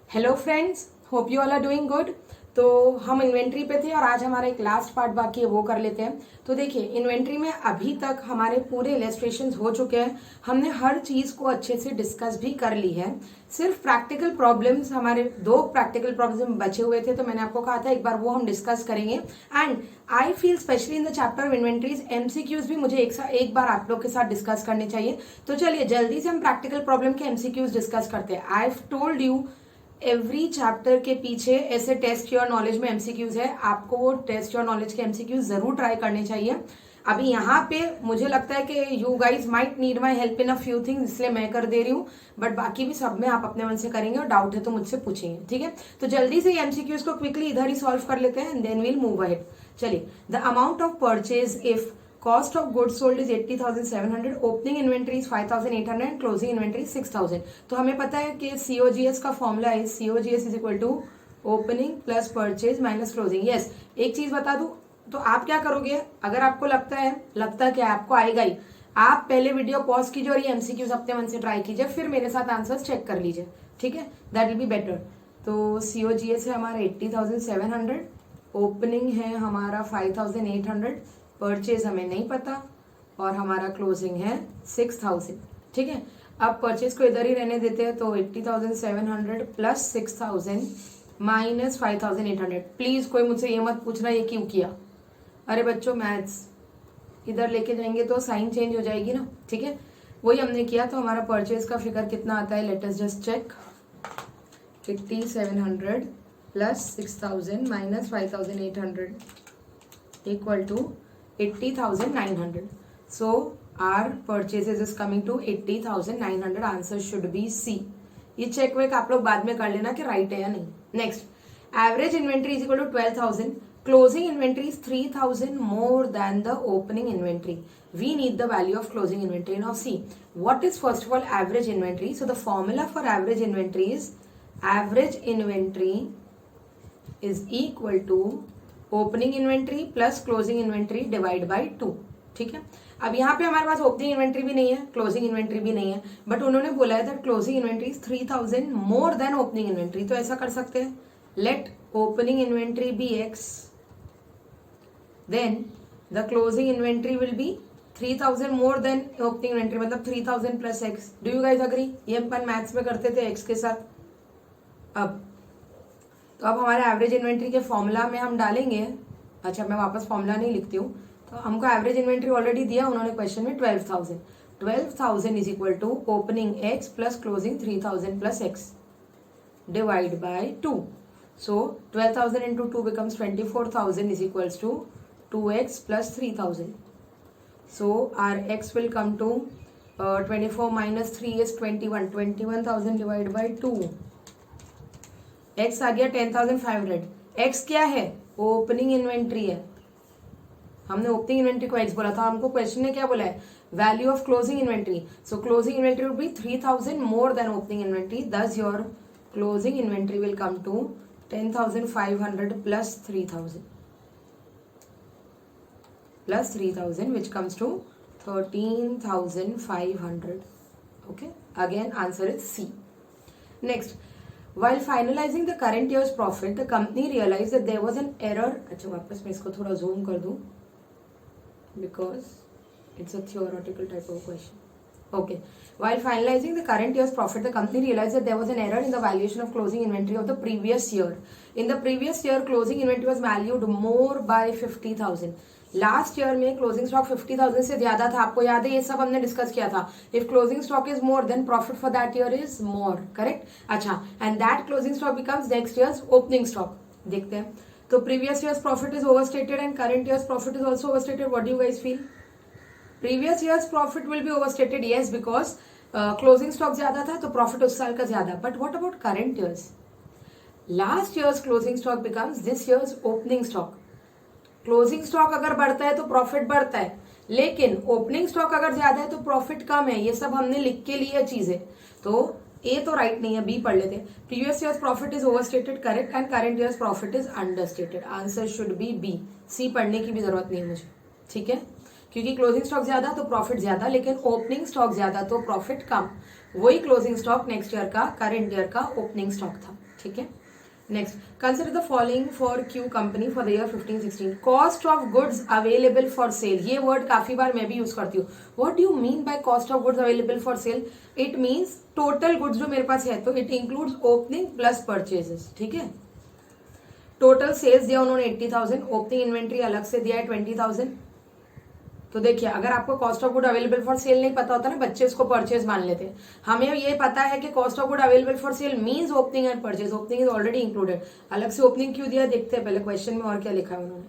Hello friends, hope you all are doing good. तो हम inventory पे थे और आज हमारा एक लास्ट पार्ट बाकी है, वो कर लेते हैं। तो देखिए, इन्वेंट्री में अभी तक हमारे पूरे इलस्ट्रेशंस हो चुके हैं। हमने हर चीज़ को अच्छे से डिस्कस भी कर ली है। सिर्फ प्रैक्टिकल प्रॉब्लम्स, हमारे 2 प्रैक्टिकल प्रॉब्लम बचे हुए थे, तो मैंने आपको कहा था एक बार वो हम डिस्कस करेंगे। And I feel specially in the chapter of inventories MCQs भी मुझे एक बार आप लोग के साथ डिस्कस करने चाहिए। तो चलिए जल्दी से हम प्रैक्टिकल प्रॉब्लम के एमसीक्यूज डिस्कस करते हैं। I have told you every chapter के पीछे ऐसे टेस्ट योर नॉलेज में एमसीक्यूज है, आपको वो टेस्ट योर नॉलेज के एमसीक्यूज जरूर ट्राई करने चाहिए। अभी यहाँ पे मुझे लगता है कि you guys might need my help in a few things, इसलिए मैं कर दे रही हूँ, बट बाकी भी सब में आप अपने मन से करेंगे और डाउट है तो मुझसे पूछेंगे, ठीक है। तो जल्दी से एमसीक्यूज को क्विकली इधर ही सॉल्व कर लेते हैं and then will move ahead. चलिए, the amount of purchase if cost of goods sold is 80,700, opening inventory is 5,800 and closing inventory is 6,000। तो हमें पता है कि COGS का फॉर्मूला है COGS is equal to opening plus purchase minus closing। yes, एक चीज बता दूं, तो आप क्या करोगे, अगर आपको लगता क्या आपको आएगा ही, आप पहले वीडियो पॉज कीजिए और ये एमसीक्यूज अपने मन से ट्राई कीजिए, फिर मेरे साथ आंसर्स चेक कर लीजिए, ठीक है, दैट विल बी बेटर। तो COGS है हमारा 80,700, ओपनिंग है हमारा 5,800, परचेज हमें नहीं पता और हमारा क्लोजिंग है 6,000, ठीक है। अब परचेज को इधर ही रहने देते हैं, तो 80,700 प्लस 6,000 माइनस 5,800। प्लीज कोई मुझसे ये मत पूछना ये क्यों किया, अरे बच्चों मैथ्स इधर लेके जाएंगे तो साइन चेंज हो जाएगी ना, ठीक है। वही हमने किया। तो हमारा परचेज का फिगर कितना आता है, let us just check. 80,700 plus 6,000 minus 5,800 equal to 80,900। So our purchases is coming to 80,900। Answer should be C. ये चेक वेक आप लोग बाद में कर लेना कि राइट है या नहीं। Next, average inventory is equal to 12,000, closing inventory is 3,000 more than the opening inventory. We need the value of closing inventory. Now see, what is first of all average inventory? So the formula for average inventory is average inventory is equal to opening inventory plus closing inventory divide by 2, ठीक है। अब यहाँ पे हमारे पास opening inventory भी नहीं है, closing inventory भी नहीं है, बट उन्होंने बोला है that closing inventory 3,000 more than opening inventory. तो ऐसा कर सकते हैं, let opening inventory be x, then the closing inventory will be 3,000 more than opening inventory, मतलब 3,000 plus x। Do you guys agree? ये अपन मैथ्स में करते थे x के साथ। अब हमारे एवरेज इन्वेंट्री के फॉर्मूला में हम डालेंगे, अच्छा मैं वापस फॉर्मूला नहीं लिखती हूँ, तो हमको एवरेज इन्वेंट्री ऑलरेडी दिया उन्होंने क्वेश्चन में 12,000। 12,000 is equal to opening x plus closing 3,000 plus x divide by 2। So 12,000 into 2 becomes 24,000 is equals to 2x plus 3,000। So our x will come to 24 minus 3 is 21, 21,000 divide by 2। x आ गया 10,500। x क्या है? Opening inventory है। हमने opening inventory को x बोला था, हमको क्वेश्चन ने क्या बोला है, value of closing inventory. So closing inventory would be 3,000 more than opening inventory, thus your closing inventory will come to 10,500 plus 3,000 which comes to 13,500। okay, again answer is C। next, while finalizing the current year's profit, the company realized that there was an error। अच्छा वापस मैं इसको थोड़ा zoom कर दूं because it's a theoretical type of question। Okay, while finalizing the current year's profit, the company realized that there was an error in the valuation of closing inventory of the previous year। In the previous year, closing inventory was valued more by 50,000। Last year में closing stock 50,000 से ज्यादा था, आपको याद है, ये सब हमने डिस्कस किया था। If closing stock is more then profit for that year is more, correct. अच्छा, and that closing stock becomes next year's opening stock. देखते हैं, तो previous year's profit is overstated and current year's profit is also overstated. What do you guys feel? Previous year's profit will be overstated, yes, because closing stock ज्यादा था तो profit उस साल का ज्यादा। But what about current years? Last years closing stock becomes this years opening stock. Closing stock अगर बढ़ता है तो प्रॉफिट बढ़ता है, लेकिन ओपनिंग स्टॉक अगर ज्यादा है तो प्रॉफिट कम है। ये सब हमने लिख के लिए चीजें, तो ए तो राइट नहीं है, बी पढ़ लेते। Previous year's profit is overstated, correct, and current year's profit is understated. Answer should be B. C पढ़ने की भी जरूरत नहीं है मुझे, ठीक है, क्योंकि क्लोजिंग स्टॉक ज्यादा तो प्रॉफिट ज्यादा, लेकिन ओपनिंग स्टॉक ज्यादा तो प्रॉफिट कम। वही क्लोजिंग स्टॉक नेक्स्ट ईयर का करंट ईयर का ओपनिंग स्टॉक था। ठीक है। Next, consider the following for Q company for the year 15-16। Cost of goods available for cell, ये वर्ड काफी बार मैं भी यूज करती हूँ। What do you mean by cost of goods available for cell? It means total goods जो मेरे पास है, तो it includes opening plus purchases, ठीक है। टोटल सेल्स दिया उन्होंने 80,000, ओपनिंग इन्वेंट्री अलग से दिया है 20,000। तो देखिए, अगर आपको cost of good available for cell नहीं पता होता ना, बच्चे इसको परचेज मान लेते हैं। हमें ये पता है कि cost of good available for cell means opening and purchase. Opening is already included, अलग से ओपनिंग क्यों दिया देखते हैं पहले क्वेश्चन में और क्या लिखा है उन्होंने।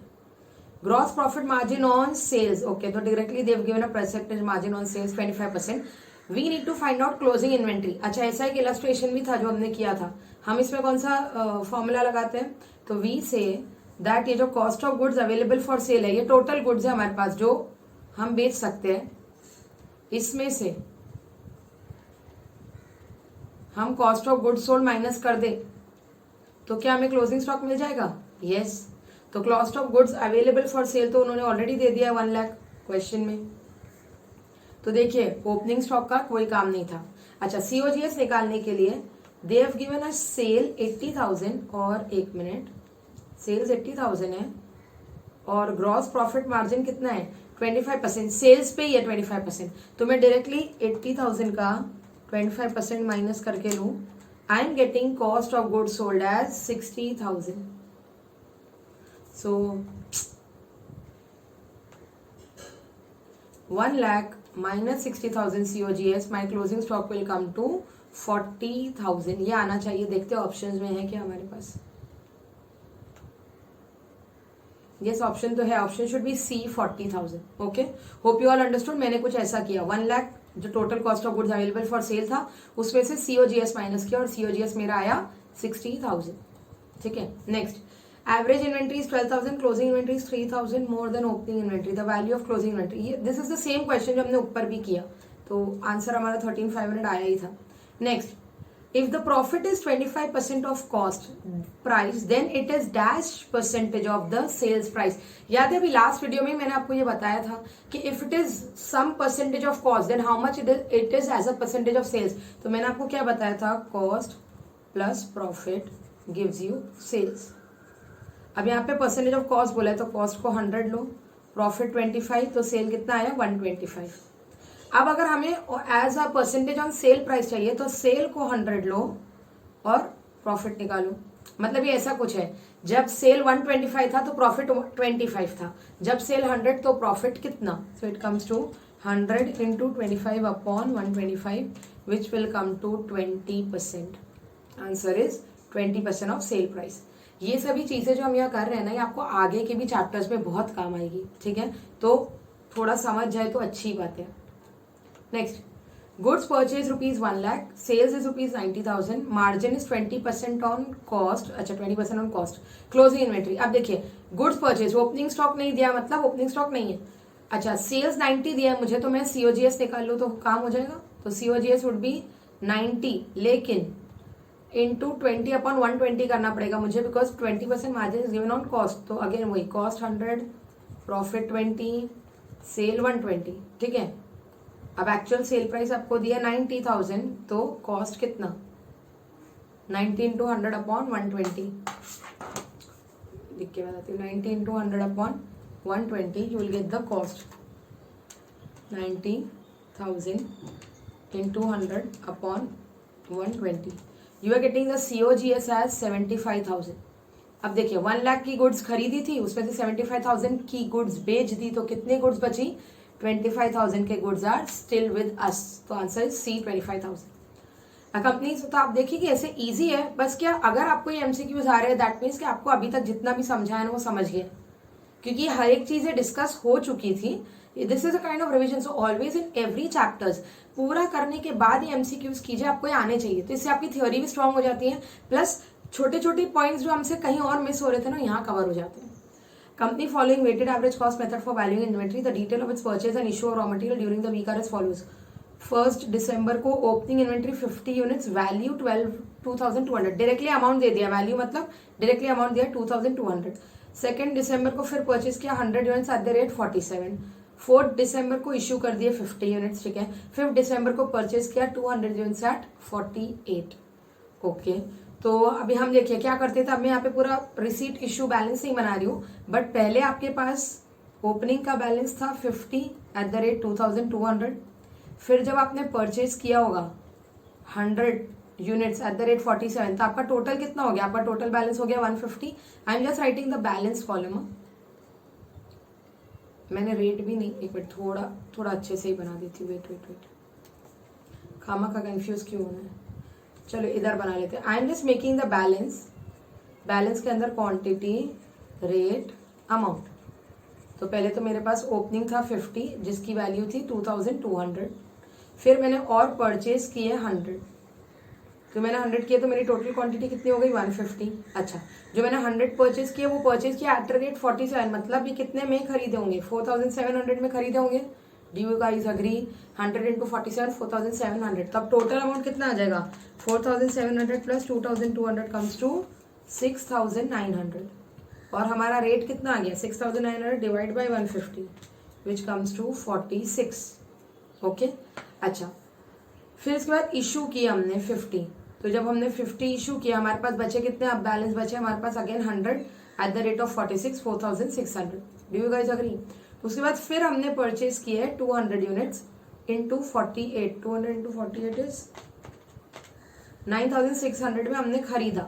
Gross profit margin on sales, okay, तो directly they've given a percentage margin on sales 25%। We need to find out closing inventory. अच्छा, ऐसा एक इलस्ट्रेशन भी था जो हमने किया था। हम इसमें कौन सा फॉर्मूला लगाते हैं? तो वी से दैट ये जो cost of goods available for cell है, ये टोटल गुड्स है हमारे पास जो हम बेच सकते हैं, इसमें से हम cost of goods sold minus कर दे तो क्या हमें क्लोजिंग स्टॉक मिल जाएगा? यस। तो cost of goods available for cell तो उन्होंने ऑलरेडी दे दिया 1 लाख क्वेश्चन में। तो देखिए, ओपनिंग स्टॉक का कोई काम नहीं था। अच्छा, सीओजीएस निकालने के लिए they have given a sale 80,000 और 1 मिनट, सेल्स 80,000 है और ग्रॉस प्रॉफिट मार्जिन कितना है? 25%। सेल्स पे ही है 25%, तो मैं डायरेक्टली 80,000 का 25% माइनस करके लूं। I am getting cost of goods sold as 60,000। So 1 lakh minus 60,000 COGS, my closing stock will come to 40,000। ये आना चाहिए, देखते हैं ऑप्शंस में है क्या हमारे पास। यस, ऑप्शन तो है, option should be C 40,000। Okay, hope you all understood. मैंने कुछ ऐसा किया, 1 लाख जो total cost of goods available for sale था उसमें से सीओजीएस माइनस किया और सीओजीएस मेरा आया 60,000, ठीक है। Next, average inventory 12,000, closing inventory 3,000 more than opening inventory, the value of closing inventory. This is the same question जो हमने ऊपर भी किया, तो आंसर हमारा 13,500 आया ही था। Next, if the profit is 25% of cost price then it is dash percentage of the sales price। याद है अभी लास्ट वीडियो में मैंने आपको ये बताया था कि if it is some percentage of cost then how much it is as a percentage of sales। तो मैंने आपको क्या बताया था? cost plus profit gives you sales। अब यहाँ पे परसेंटेज ऑफ कॉस्ट बोला है तो कॉस्ट को 100 लो, प्रॉफिट 25, तो सेल कितना आया? 125। अब अगर हमें as a percentage on sale price चाहिए तो सेल को 100 लो और प्रॉफिट निकालो। मतलब ये ऐसा कुछ है, जब सेल 125 था तो प्रॉफिट 25 था, जब सेल 100 तो प्रॉफिट कितना? So it comes to 100 into 25 upon 125 which will come to 20%। Answer is 20% of sale price. ये सभी चीजें जो हम यहाँ कर रहे हैं ना, ये आपको आगे के भी चैप्टर्स में बहुत काम आएगी, ठीक है। तो थोड़ा समझ जाए तो अच्छी बात है। Next, goods purchase ₹1 lakh, sales is ₹90,000, margin is 20% on cost. अच्छा, 20% ऑन कॉस्ट, क्लोजिंग इन्वेंट्री। अब देखिए, गुड्स परचेज ओपनिंग स्टॉक नहीं दिया, मतलब ओपनिंग स्टॉक नहीं है। अच्छा, सेल्स 90 दिया है मुझे, तो मैं सीओजीएस निकाल लूँ तो काम हो जाएगा। तो सीओजीएस वुड बी 90, लेकिन इंटू 20 अपॉन 120 करना पड़ेगा मुझे, because 20% margin is given on cost. तो अगेन वही, कॉस्ट 100, प्रॉफिट 20, सेल 120, ठीक है। अब एक्चुअल सेल प्राइस आपको दिया 90,000, तो कॉस्ट कितना? 90 इंटू 100 अपॉन 120, लिख के बताती हूँ। 90 into 100 upon 120, you will get the cost 90,000 into 100 upon 120। You are getting the COGS as 75,000। अब देखिए, 1 लाख की गुड्स खरीदी थी, उसमें से 75,000 की गुड्स बेच दी, तो कितनी गुड्स बची? 25,000 के goods are still with us. तो आंसर इज सी 25,000। कंपनीज, तो आप देखिए कि ऐसे इजी है, बस क्या अगर आपको ये एमसीक्यूज आ रहे हैं दैट मीन्स कि आपको अभी तक जितना भी समझा है ना वो समझ गए, क्योंकि हर एक चीजें डिस्कस हो चुकी थी। This is a kind of revision, so always in every chapters पूरा करने के बाद ही एमसीक्यूज कीजिए, आपको ये आने चाहिए। तो इससे आपकी थ्योरी भी स्ट्रांग हो जाती है, प्लस छोटे छोटे पॉइंट्स जो हमसे कहीं और मिस हो रहे थे ना, यहाँ कवर हो जाते हैं। Company following weighted average cost method for valuing inventory. The detail of its purchase and issue of raw material during the week are as follows. 1st December को opening inventory 50 units, value 2,200। Directly amount दे दिया, value मतलब directly amount दिया 2,200। 2nd December को फिर purchase किया 100 units at the rate 47। 4th December को issue कर दिए 50 यूनिट्स, ठीक है। 5th December को परचेज किया 200 यूनिट्स एट 48। ओके, तो अभी हम देखिए क्या करते थे, अब मैं यहाँ पे पूरा रिसीट इशू बैलेंस नहीं बना रही हूँ, बट पहले आपके पास ओपनिंग का बैलेंस था 50 @ 2200, फिर जब आपने परचेज किया होगा 100 यूनिट्स @ 47, तो आपका टोटल कितना हो गया, आपका टोटल बैलेंस हो गया 150। आई am just writing the balance column, मैंने रेट भी नहीं, एक मिनट थोड़ा अच्छे से ही बना देती हूँ, वेट खामा का कंफ्यूज क्यों होना है, चलो इधर बना लेते हैं। आई am just making the balance के अंदर क्वांटिटी, रेट, अमाउंट। तो पहले तो मेरे पास ओपनिंग था 50 जिसकी वैल्यू थी 2200, फिर मैंने और परचेज किए 100, तो मैंने 100 किए तो मेरी टोटल क्वांटिटी कितनी हो गई 150। अच्छा, जो मैंने 100 परचेज किए वो परचेज किया @47, मतलब ये कितने में खरीदे होंगे, 4700 में खरीदे होंगे। Do you guys agree? 100 × 47 4700, तब टोटल अमाउंट कितना आ जाएगा 4700 + 2200 कम्स टू 6900, और हमारा रेट कितना आ गया 6900 divide by 150 which comes to 46। Okay, अच्छा, फिर इसके बाद इशू किया हमने 50, तो जब हमने 50 इशू किया हमारे पास बचे कितने, अब बैलेंस बचे हमारे पास again 100 @ 46 4600। Do you guys agree? उसके बाद फिर हमने परचेज किए 200 यूनिट्स इंटू 48, 200 × 48 इज 9600 में हमने खरीदा,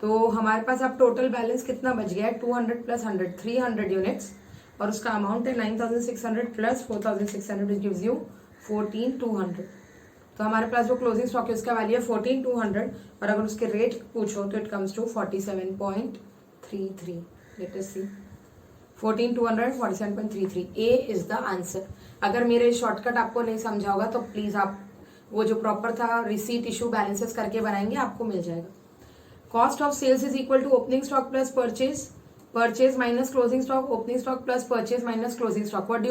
तो हमारे पास अब टोटल बैलेंस कितना बच गया है 200 + 100 300 यूनिट्स, और उसका अमाउंट है 9600 + 4600 विच गिव्स यू 14200। तो हमारे पास जो क्लोजिंग स्टॉक है उसका वैल्यू है 14200, और अगर उसके रेट पूछो तो it comes to 47.33। Let us see, 14200 47.33, A is the answer. अगर मेरे शॉर्टकट आपको नहीं समझा होगा तो प्लीज आप वो जो प्रॉपर था रिसीट इशू बैलेंसेस करके बनाएंगे, आपको मिल जाएगा। Cost of sales is equal to opening stock plus purchase minus closing stock, opening stock plus purchase minus closing stock. What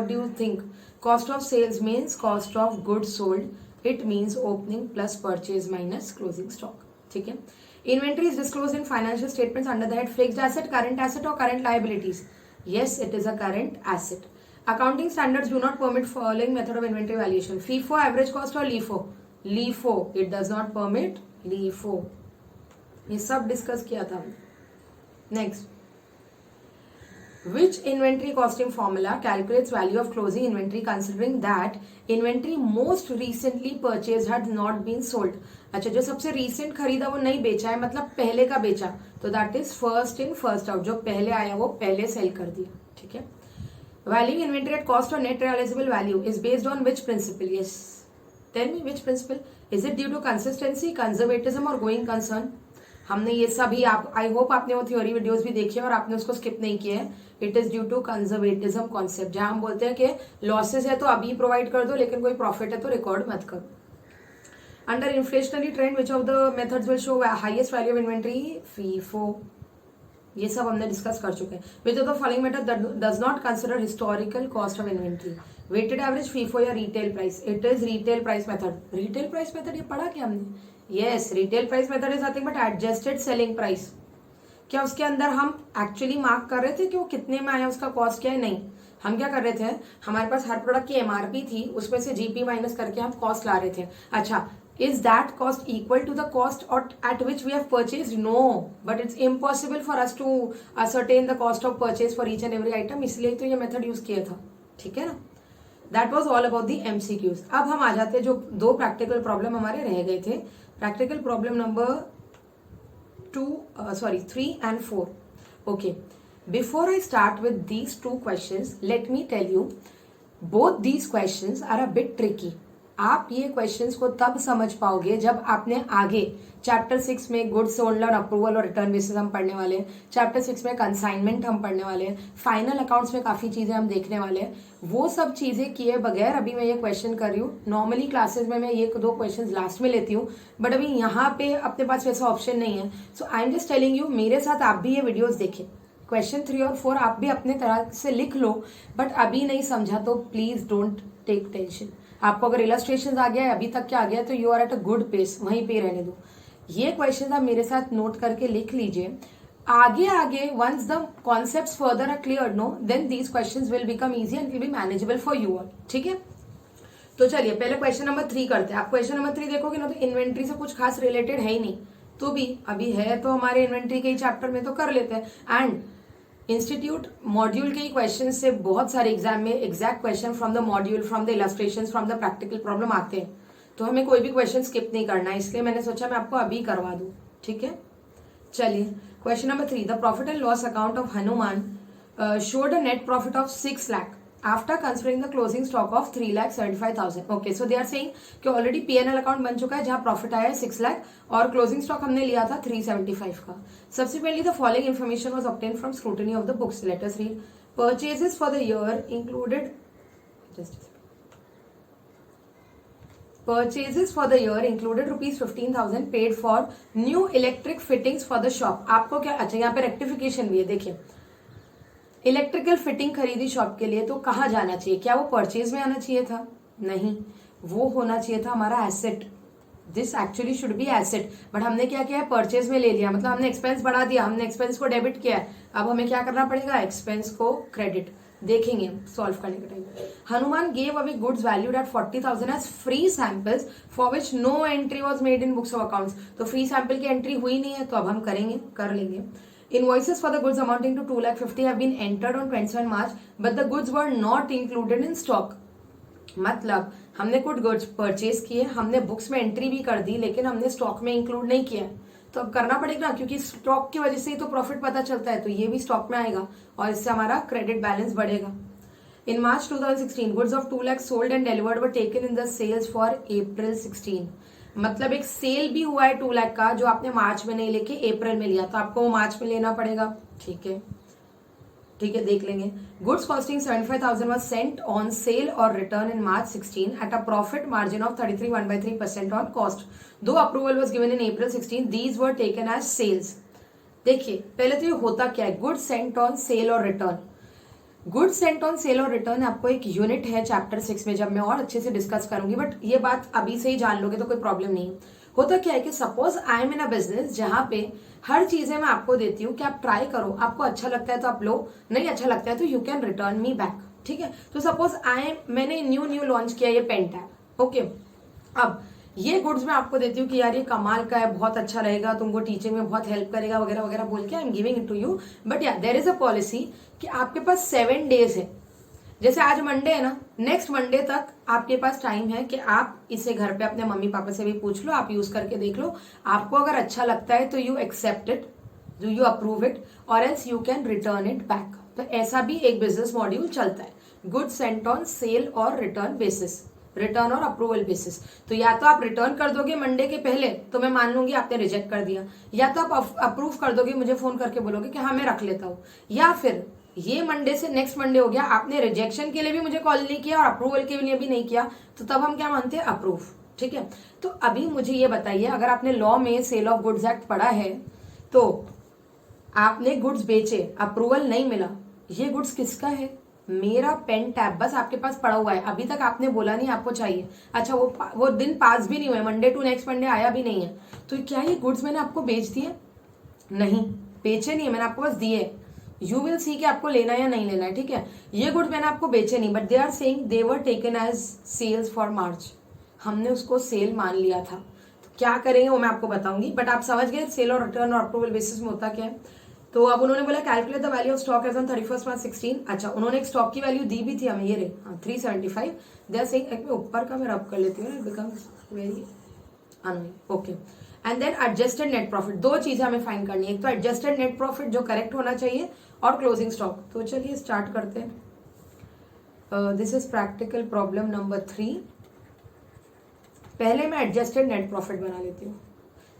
do you think? Cost of sales means cost of goods sold, it means opening plus purchase minus closing stock. ठीक है, inventory is disclose in financial statements under the head fixed asset, current asset और current liabilities. Yes, it is a current asset. Accounting standards do not permit following method of inventory valuation, FIFO, average cost और LIFO. LIFO, it does not permit LIFO. ये सब discuss किया था हमने। Next, which inventory costing formula calculates value of closing inventory considering that inventory most recently purchased had not been sold। अच्छा, जो सबसे recent खरीदा वो नहीं बेचा है, मतलब पहले का बेचा, तो that is first in first out, जो पहले आया वो पहले सेल कर दिया। ठीक है, valuing inventory at cost or net realizable value is based on which principle? Yes, tell me which principle? Is it due to consistency, conservatism or going concern? हमने ये सभी आप आई होप आपने वो थ्योरी वीडियोस भी देखी है और आपने उसको स्किप नहीं किया है। It is due to conservatism concept, जहां हम बोलते हैं कि लॉसेस है तो अभी प्रोवाइड कर दो, लेकिन कोई प्रॉफिट है तो रिकॉर्ड मत करो। Under inflationary trend which of the methods will show highest value of inventory? FIFO. ये सब हमने डिस्कस कर चुके हैं। Which of the following method does not consider historical cost of inventory? Weighted average, FIFO या retail price? It is retail price method. Retail price method ये पढ़ा क्या हमने? Yes, retail price method is nothing but adjusted selling price. क्या उसके अंदर हम actually mark कर रहे थे कि वो कितने में आया, उसका कॉस्ट क्या है? नहीं, हम क्या कर रहे थे, हमारे पास हर प्रोडक्ट की एमआरपी थी, उसमें से जीपी माइनस करके हम कॉस्ट ला रहे थे। अच्छा, is that cost equal to the cost at which we have purchased? No, but it's impossible for us to ascertain the cost of purchase for each and every item, इसलिए तो ये method use किया था। ठीक है ना, that was all about the MCQs. अब हम आ जाते हैं, जो दो प्रैक्टिकल प्रॉब्लम हमारे रह गए थे, practical problem number 3 and 4. Okay, before I start with these two questions, let me tell you, both these questions are a bit tricky. आप ये क्वेश्चंस को तब समझ पाओगे जब आपने आगे चैप्टर 6 में गुड्स सोल्ड ऑन अप्रूवल और रिटर्न बेसिस हम पढ़ने वाले हैं, चैप्टर 6 में कंसाइनमेंट हम पढ़ने वाले हैं, फाइनल अकाउंट्स में काफी चीजें हम देखने वाले हैं। वो सब चीजें किए बगैर अभी मैं ये क्वेश्चन कर रही हूँ। नॉर्मली क्लासेस में मैं ये 2 क्वेश्चन लास्ट में लेती हूँ, बट अभी यहाँ पे अपने पास वैसा ऑप्शन नहीं है। So I am just telling you, मेरे साथ आप भी ये वीडियोज देखें। क्वेश्चन 3 और 4 आप भी अपने तरह से लिख लो, बट अभी नहीं समझा तो प्लीज डोंट टेक टेंशन। आपको अगर इलस्ट्रेशन आ गया है, अभी तक क्या आ गया है, तो you are at a good pace, वहीं पे रहने दो। ये क्वेश्चन आप मेरे साथ नोट करके लिख लीजिए। आगे आगे once the concepts further are clear no, then these questions will become easy and will be manageable for you all. ठीक है, तो चलिए पहले क्वेश्चन नंबर 3 करते हैं। आप क्वेश्चन नंबर 3 देखोगे ना, तो इन्वेंट्री से कुछ खास रिलेटेड है ही नहीं, तो भी अभी है तो हमारे इन्वेंट्री के ही चैप्टर में, तो कर लेते हैं। एंड इंस्टीट्यूट मॉड्यूल के ही क्वेश्चन से बहुत सारे एग्जाम में exact question from the module, from the illustration, from the practical problem आते हैं, तो हमें कोई भी क्वेश्चन स्किप नहीं करना है, इसलिए मैंने सोचा मैं आपको अभी करवा दूं। ठीक है, चलिए question number 3, the profit and loss account of Hanuman showed a net profit of 6 lakh after considering the closing stock of 3,75,000. Okay, so they are saying कि ऑलरेडी P&L अकाउंट बन चुका है जहां प्रॉफिट आया है 6 लाख और क्लोजिंग स्टॉक हमने लिया था 375 का। Subsequently, the following information was obtained from scrutiny of the books. Let us read. Purchases for the year included. Purchases for the year included rupees 15,000 paid for new electric fittings for the shop. आपको क्या, अच्छा यहाँ पे rectification भी है, देखिए electrical fitting खरीदी shop के लिए, तो कहाँ जाना चाहिए, क्या वो परचेज में आना चाहिए था? नहीं, वो होना चाहिए था हमारा asset. This actually should be asset, but हमने क्या किया है, परचेज में ले लिया, मतलब हमने एक्सपेंस बढ़ा दिया, हमने एक्सपेंस को डेबिट किया है। अब हमें क्या करना पड़ेगा, एक्सपेंस को क्रेडिट। देखेंगे सॉल्व करने के time. Hanuman gave away goods valued at 40,000 as free samples for which no entry was made in books of accounts. तो फ्री सैंपल की एंट्री हुई नहीं है, तो अब हम करेंगे, कर लेंगे। Invoices for the goods amounting to 2,50,000 have been entered on 27 March, but the goods were not included in stock. मतलब हमने कुछ गुड्स परचेज किए, हमने बुक्स में एंट्री भी कर दी, लेकिन हमने स्टॉक में इंक्लूड नहीं किया, तो अब करना पड़ेगा, क्योंकि स्टॉक की वजह से ही तो प्रॉफिट पता चलता है, तो ये भी स्टॉक में आएगा और इससे हमारा क्रेडिट बैलेंस बढ़ेगा। In March 2016, goods of 2 lakh sold and delivered were taken in the sales for April 16. मतलब एक सेल भी हुआ है 2 लाख का, जो आपने मार्च में नहीं लेके अप्रैल में लिया, तो आपको वो मार्च में लेना पड़ेगा। ठीक है, ठीक है, देख लेंगे। Goods costing 75,000 was sent on sale or return in March 16 at a profit margin of 33.13% on cost. Though approval was given in April 16, these were taken as sales. देखिए पहले तो ये होता क्या है, गुड्स सेंट ऑन सेल और return. Good sent on sale और return आपको एक यूनिट है चैप्टर 6 में, जब मैं और अच्छे से डिस्कस करूंगी, बट ये बात अभी से ही जान लोगे तो कोई प्रॉब्लम नहीं। होता क्या है कि suppose I am in a business जहां पे हर चीजें मैं आपको देती हूँ कि आप ट्राई करो, आपको अच्छा लगता है तो आप लो, नहीं अच्छा लगता है तो you can return me back. ठीक है, तो सपोज मैंने न्यू लॉन्च किया ये पेन टैब। ओके, अब ये गुड्स मैं आपको देती हूँ कि यार ये कमाल का है, बहुत अच्छा रहेगा, तुमको टीचिंग में बहुत हेल्प करेगा वगैरह वगैरह बोल के I am giving it to you. But या देयर इज अ पॉलिसी कि आपके पास 7 डेज है, जैसे आज मंडे है ना, नेक्स्ट मंडे तक आपके पास टाइम है कि आप इसे घर पे अपने मम्मी पापा से भी पूछ लो, आप यूज करके देख लो, आपको अगर अच्छा लगता है तो you accept it, do you approve it, और else you can return it back. तो ऐसा भी एक बिजनेस मॉड्यूल चलता है, गुड सेंट ऑन सेल और रिटर्न बेसिस, रिटर्न और अप्रूवल बेसिस। तो या तो आप रिटर्न कर दोगे मंडे के पहले, तो मैं मान लूंगी आपने रिजेक्ट कर दिया, या तो आप अप्रूव कर दोगे, मुझे फोन करके बोलोगे कि हाँ मैं रख लेता हूँ, या फिर ये मंडे से नेक्स्ट मंडे हो गया, आपने रिजेक्शन के लिए भी मुझे कॉल नहीं किया और अप्रूवल के लिए भी नहीं किया, तो तब हम क्या मानते हैं, अप्रूव। ठीक है, तो अभी मुझे ये बताइए, अगर आपने लॉ में सेल ऑफ गुड्स एक्ट पढ़ा है, तो आपने गुड्स बेचे, अप्रूवल नहीं मिला, ये गुड्स किसका है, मेरा पेन टैब बस आपके पास पड़ा हुआ है, अभी तक आपने बोला नहीं आपको चाहिए। अच्छा, वो दिन पास भी नहीं हुए, मंडे टू नेक्स्ट मंडे आया भी नहीं है, तो क्या ये गुड्स मैंने आपको बेच दिए? नहीं, बेचे नहीं है, मैंने आपको बस दिए। यू विल सी कि आपको लेना है या नहीं लेना है। ठीक है, ये गुड्स मैंने आपको बेचे नहीं, but they are saying they were taken as sales for March, हमने उसको सेल मान लिया था। तो क्या करेंगे वो मैं आपको बताऊंगी, बट आप समझ गए सेल और रिटर्न और अप्रूवल बेसिस में होता क्या है। तो अब उन्होंने बोला calculate the value of stock as on 31 March 16। अच्छा, उन्होंने एक स्टॉक की वैल्यू दी भी थी हमें, ये रे 375। दे आर सेइंग, ऊपर का मैं रब कर लेती हूँ, it becomes very annoying. Okay, and then adjusted net profit, दो चीजें हमें फाइंड करनी है, एक तो एडजस्टेड नेट प्रॉफिट जो करेक्ट होना चाहिए, और क्लोजिंग स्टॉक। तो चलिए स्टार्ट करते हैं। This is practical problem number 3। पहले मैं एडजस्टेड नेट प्रॉफिट बना लेती हूँ,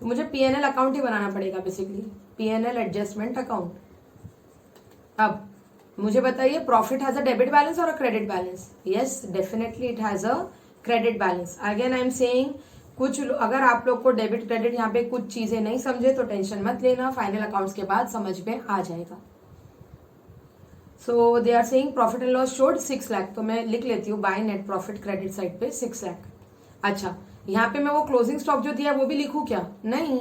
तो मुझे पीएनएल अकाउंट ही बनाना पड़ेगा बेसिकली, पीएनएल एडजस्टमेंट अकाउंट। अब मुझे बताइए, profit has a debit balance और a credit balance? Yes, definitely it has a credit balance. Again I am saying, कुछ अगर आप लोग को डेबिट क्रेडिट यहाँ पे कुछ चीजें नहीं समझे तो टेंशन मत लेना, फाइनल अकाउंट्स के बाद समझ में आ जाएगा। So they are saying profit and loss showed 6 lakh, तो मैं लिख लेती हूँ by net profit credit side पे 6 लाख। अच्छा, यहाँ पे मैं वो क्लोजिंग स्टॉक जो दिया वो भी लिखूं क्या? नहीं,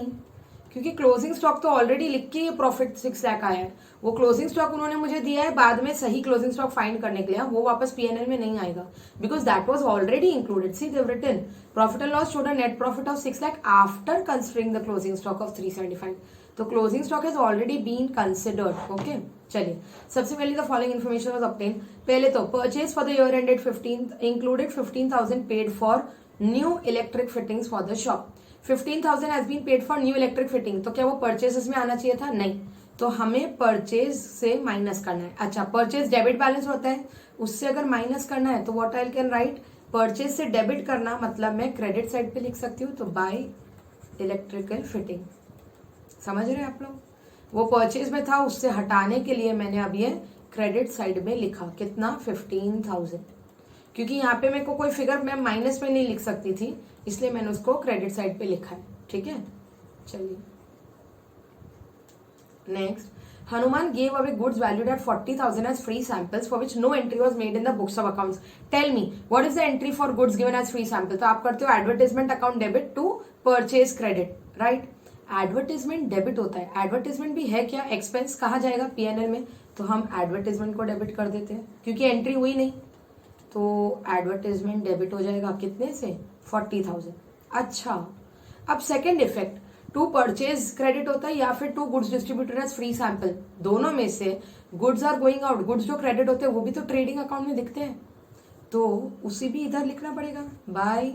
क्योंकि क्लोजिंग स्टॉक तो ऑलरेडी लिख के ये प्रॉफिट 6 लाख आया है। वो क्लोजिंग स्टॉक उन्होंने मुझे दिया है बाद में सही क्लोजिंग स्टॉक फाइंड करने के लिए, वो वापस पीएनएल में नहीं आएगा because that was already included. See they've written profit and loss showed a net profit of 6 lakh after considering the closing stock of 375। तो closing stock has already been considered. Okay, चलिए सबसे पहले the following information was obtain. पहले तो purchase for the year ended 15 included 15,000 paid for new electric fittings for the shop. 15,000 has been paid for new electric fitting. तो क्या वो purchases में आना चाहिए था? नहीं, तो हमें परचेज से माइनस करना है। अच्छा, परचेज डेबिट बैलेंस होता है, उससे अगर माइनस करना है तो what I can write, purchase से डेबिट करना मतलब मैं क्रेडिट साइड पे लिख सकती हूँ, तो बाय इलेक्ट्रिकल फिटिंग। समझ रहे हैं आप लोग? वो परचेज में था, उससे हटाने के लिए मैंने अब ये क्रेडिट साइड में लिखा। कितना? 15,000, क्योंकि यहाँ पे मेरे को कोई फिगर मैं माइनस में नहीं लिख सकती थी, इसलिए मैंने उसको क्रेडिट साइड पे लिखा है। ठीक है, चलिए next. Hanuman gave away goods valued at 40,000 as free samples for which no entry was made in the books of accounts. Tell me, what is the entry for goods given as free sample? तो आप करते हो advertisement account debit to purchase credit, right? Advertisement debit होता है, advertisement भी है क्या expense, कहा जाएगा पीएनएल में, तो हम एडवर्टाइजमेंट को डेबिट कर देते हैं क्योंकि एंट्री हुई नहीं, तो एडवर्टाइजमेंट डेबिट हो जाएगा कितने से? 40,000। अच्छा, अब second effect, to purchase credit होता है या फिर to goods distributed as free sample, दोनों में से goods are going out, goods जो क्रेडिट होते हैं वो भी तो ट्रेडिंग अकाउंट में दिखते हैं, तो उसी भी इधर लिखना पड़ेगा by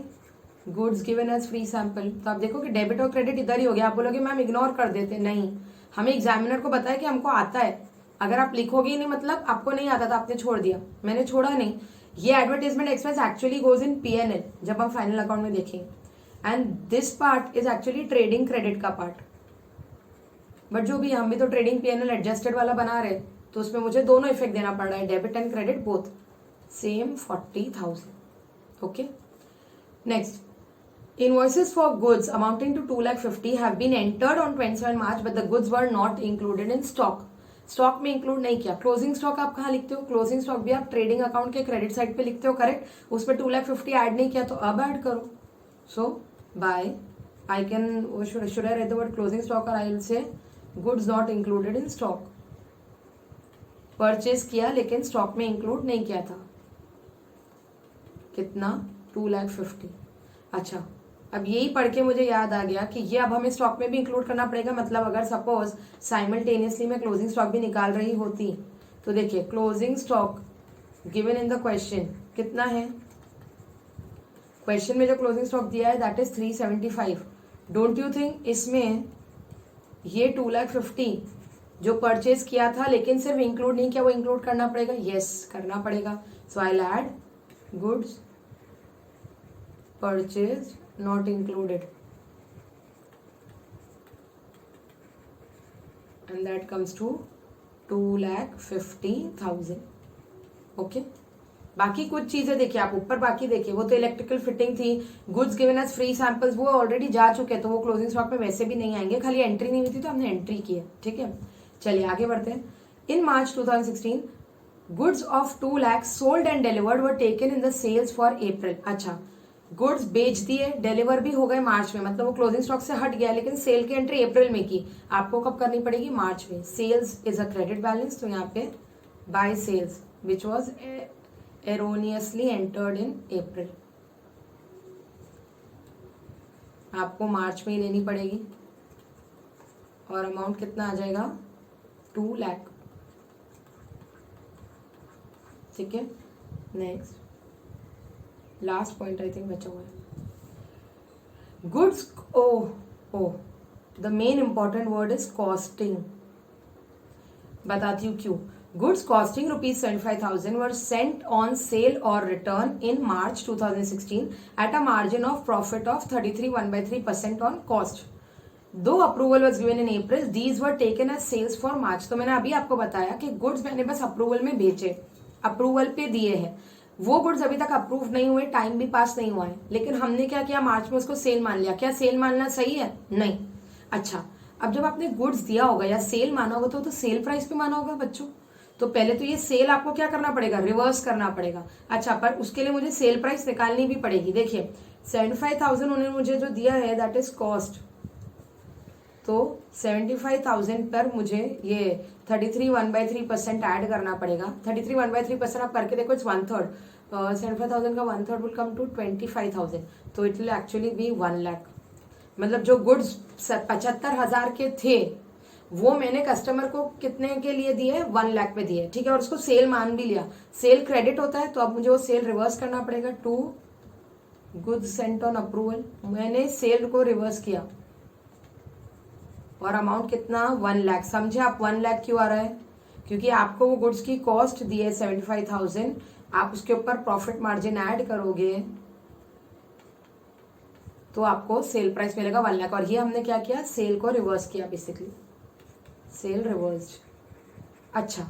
goods given as free sample. तो आप देखो कि डेबिट और क्रेडिट इधर ही हो गया। आप बोलोगे मैम इग्नोर कर देते, नहीं, हमें एग्जामिनर को बताया कि हमको आता है, अगर आप लिखोगे ही नहीं मतलब आपको नहीं आता था, आपने छोड़ दिया, मैंने छोड़ा नहीं। ये एडवर्टाइजमेंट एक्सपेंस एक्चुअली गोज इन पीएनएल जब हम फाइनल अकाउंट में देखेंगे, and this part is actually trading credit का पार्ट। बट जो भी, हम भी तो ट्रेडिंग पीएनएल एडजस्टेड वाला बना रहे, तो उसमें मुझे दोनों इफेक्ट देना पड़ रहा है, debit and credit both, same 40,000। Okay, next, invoices for goods amounting to 2,50,000 have been entered on 27 March but the goods were not included in stock. Stock में इंक्लूड नहीं किया। क्लोजिंग स्टॉक आप कहाँ लिखते हो? क्लोजिंग स्टॉक भी आप trading account के क्रेडिट साइड पे लिखते हो, करेक्ट? उसमें 2,50,000 ऐड नहीं किया, तो अब ऐड करो। So by I can, should I write the word closing stock और I will say goods not included in stock. Purchase किया लेकिन स्टॉक में इंक्लूड नहीं किया था। कितना? 2,50,000। अच्छा, अब यही पढ़ के मुझे याद आ गया कि ये अब हमें स्टॉक में भी इंक्लूड करना पड़ेगा। मतलब अगर सपोज साइमल्टेनियसली मैं क्लोजिंग स्टॉक भी निकाल रही होती, तो देखिए closing stock given in the question कितना है? क्वेश्चन में जो क्लोजिंग स्टॉक दिया है that is 375। Don't you think इसमें ये 2,50,000 जो परचेज किया था लेकिन सिर्फ इंक्लूड नहीं किया, वो इंक्लूड करना पड़ेगा? यस, करना पड़ेगा। So I will add goods purchase not included, and that comes to 2,50,000। Okay, बाकी कुछ चीजें देखिए आप ऊपर, बाकी देखिए वो तो इलेक्ट्रिकल फिटिंग थी, goods given as free samples वो ऑलरेडी जा चुके हैं, तो वो क्लोजिंग स्टॉक में वैसे भी नहीं आएंगे, खाली एंट्री नहीं हुई थी तो हमने एंट्री की है। ठीक है, चलिए आगे बढ़ते हैं। In March 2016 goods of 2 lakh sold and delivered were taken in the sales for April. अच्छा, गुड्स बेच दिए, डिलीवर भी हो गए मार्च में, मतलब वो क्लोजिंग स्टॉक से हट गया, लेकिन सेल की एंट्री अप्रैल में की। आपको कब करनी पड़ेगी? मार्च में। Sales is a credit balance, तो यहाँ पे by sales which was erroneously entered in April, आपको मार्च में ही लेनी पड़ेगी, और अमाउंट कितना आ जाएगा? 2 लाख। ठीक है, next last point I think बचा हुआ है। Goods, the main important word is costing. बताती हूँ क्यों। Goods costing ₹75,000 were sent on sale और return in March 2016 at a margin of profit of 33.1/3% on cost. The approval was given in April, these were taken as sales for March. तो मैंने अभी आपको बताया कि गुड्स मैंने बस approval में भेजे, अप्रूवल पे दिए हैं, वो गुड्स अभी तक अप्रूव नहीं हुए, टाइम भी पास नहीं हुआ है, लेकिन हमने क्या किया? मार्च में उसको सेल मान लिया। क्या सेल मानना सही है? नहीं। अच्छा, अब जब आपने गुड्स दिया होगा या सेल माना होगा तो सेल प्राइस पे माना होगा बच्चों, तो पहले तो ये सेल आपको क्या करना पड़ेगा? रिवर्स करना पड़ेगा। अच्छा, पर उसके लिए मुझे सेल प्राइस निकालनी भी पड़ेगी। देखिए 75,000 उन्होंने मुझे जो दिया है दैट इज कॉस्ट, तो 75,000 पर मुझे ये 33 1/3% ऐड करना पड़ेगा। 33 1/3% आप करके देखो, इट्स 1/3। 75,000 का 1/3 विल कम टू 25,000, तो it will actually be 1 lakh. मतलब जो गुड्स 75,000 के थे वो मैंने कस्टमर को कितने के लिए दिए, 1 लाख पे दिए, ठीक है। और उसको सेल मान भी लिया, सेल क्रेडिट होता है, तो अब मुझे वो सेल रिवर्स करना पड़ेगा to goods sent on approval. मैंने सेल को रिवर्स किया और अमाउंट कितना, 1 लाख। समझे आप 1 लाख क्यों आ रहा है? क्योंकि आपको वो गुड्स की कॉस्ट दी है 75,000, आप उसके ऊपर प्रॉफिट मार्जिन ऐड करोगे तो आपको सेल प्राइस मिलेगा 1 लाख। और ये हमने क्या किया, सेल को रिवर्स किया, बेसिकली सेल रिवर्स। अच्छा,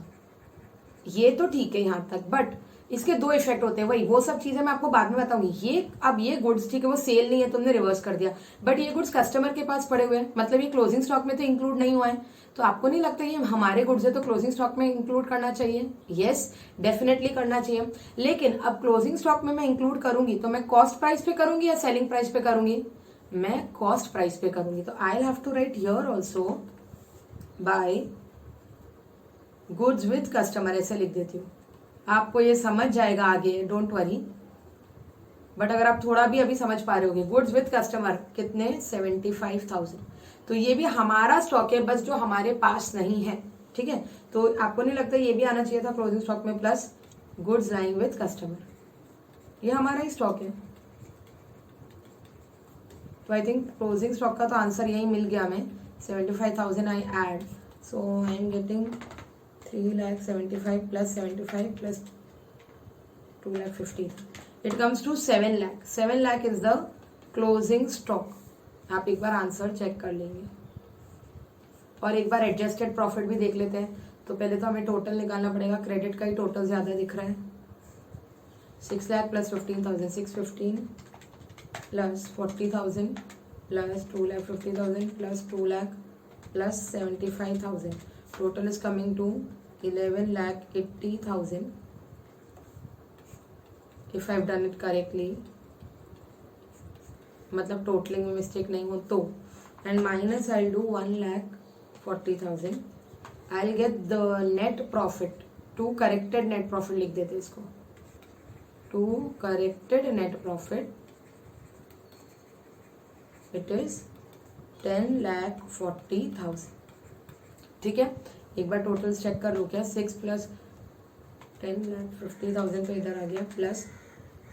ये तो ठीक है यहाँ तक, बट इसके दो इफेक्ट होते हैं, वही वो सब चीजें मैं आपको बाद में बताऊंगी। ये अब ये गुड्स, ठीक है, वो सेल नहीं है, तुमने रिवर्स कर दिया, बट ये गुड्स कस्टमर के पास पड़े हुए हैं, मतलब ये क्लोजिंग स्टॉक में तो इंक्लूड नहीं हुआ है। तो आपको नहीं लगता ये हमारे गुड्स है तो क्लोजिंग स्टॉक में इंक्लूड करना चाहिए? यस, डेफिनेटली करना चाहिए। लेकिन अब क्लोजिंग स्टॉक में मैं इंक्लूड करूंगी तो मैं कॉस्ट प्राइस पे करूंगी या सेलिंग प्राइस पे करूंगी? मैं कॉस्ट प्राइस पे करूंगी। तो I have to write here also by goods with customer, ऐसे लिख देती हूँ। आपको ये समझ जाएगा आगे, डोंट वरी। बट अगर आप थोड़ा भी अभी समझ पा रहे होगे, गुड्स विद कस्टमर कितने, 75,000। तो ये भी हमारा स्टॉक है, बस जो हमारे पास नहीं है, ठीक है। तो आपको नहीं लगता ये भी आना चाहिए था क्लोजिंग स्टॉक में, plus goods lying with customer, ये हमारा ही स्टॉक है। तो आई थिंक क्लोजिंग स्टॉक का तो आंसर यही मिल गया हमें। 75,000 I add, so I am getting 3,75,000 plus 75 plus 2,50,000, it comes to 7 lakh. 7 lakh is the closing stock. आप एक बार आंसर चेक कर लेंगे और एक बार एडजस्टेड प्रॉफिट भी देख लेते हैं। तो पहले तो हमें टोटल निकालना पड़ेगा, क्रेडिट का ही टोटल ज्यादा दिख रहा है। 6 lakh plus 15,000, 615 plus 40,000 plus 2,50,000 plus 2 lakh plus 75,000, total is coming to 11,80,000 if I've done it correctly, मतलब टोटलिंग में मिस्टेक नहीं हो तो। And minus I do 1,40,000, I get the net profit to corrected net profit, लिख देते इसको, to corrected net profit it is 10,40,000, ठीक है। एक बार टोटल चेक कर लो, क्या 6 प्लस 10,50,000 तो इधर आ गया, plus